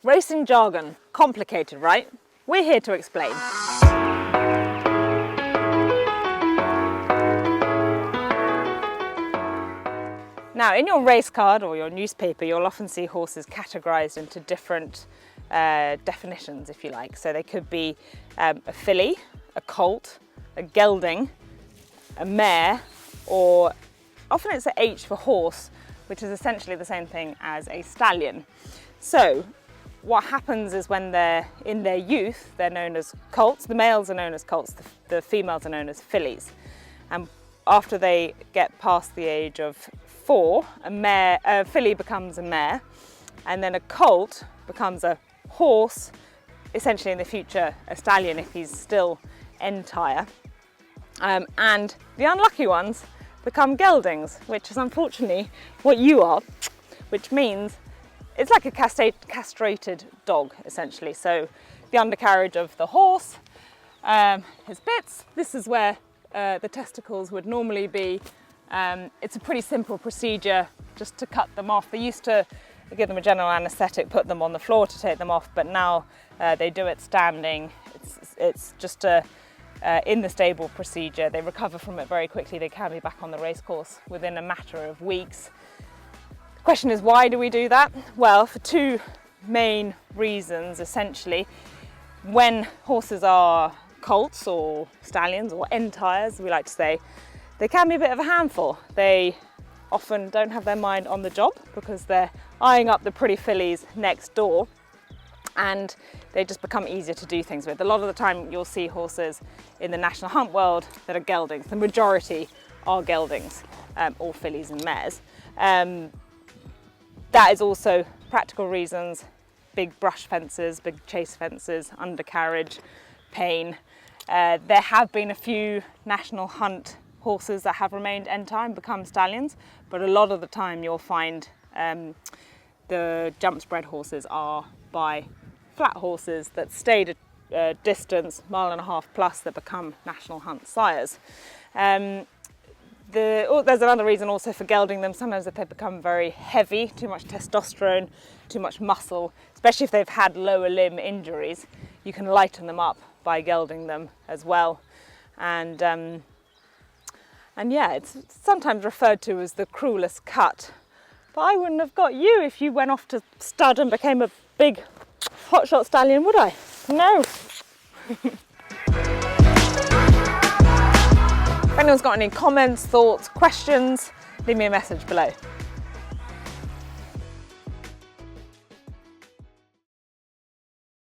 Racing jargon. Complicated, right? We're here to explain. Now, in your race card or your newspaper, you'll often see horses categorised into different definitions, if you like. So they could be a filly, a colt, a gelding, a mare, or often it's a H for horse, which is essentially the same thing as a stallion. So what happens is when they're in their youth, they're known as colts. The males are known as colts, the females are known as fillies. And after they get past the age of 4, a filly becomes a mare, and then a colt becomes a horse, essentially in the future a stallion if he's still entire. And the unlucky ones become geldings, which is unfortunately what you are, which means it's like a castrated dog, essentially. So the undercarriage of the horse, his bits, this is where the testicles would normally be. It's a pretty simple procedure just to cut them off. They used to give them a general anaesthetic, put them on the floor to take them off, but now they do it standing. It's just a in the stable procedure. They recover from it very quickly. They can be back on the racecourse within a matter of weeks. The question is, why do we do that? Well, for 2 main reasons, essentially. When horses are colts or stallions or entires, we like to say, they can be a bit of a handful. They often don't have their mind on the job because they're eyeing up the pretty fillies next door, and they just become easier to do things with. A lot of the time you'll see horses in the national hunt world that are geldings. The majority are geldings, or fillies and mares. That is also practical reasons: big brush fences, big chase fences, undercarriage, pain. There have been a few national hunt horses that have remained entire and become stallions, but a lot of the time you'll find the jumps bred horses are by flat horses that stayed a distance, 1.5 miles plus, that become national hunt sires. There's another reason also for gelding them. Sometimes if they become very heavy, too much testosterone, too much muscle, especially if they've had lower limb injuries, you can lighten them up by gelding them as well. And yeah, it's sometimes referred to as the cruelest cut. But I wouldn't have got you if you went off to stud and became a big hotshot stallion, would I? No. If anyone's got any comments, thoughts, questions, leave me a message below.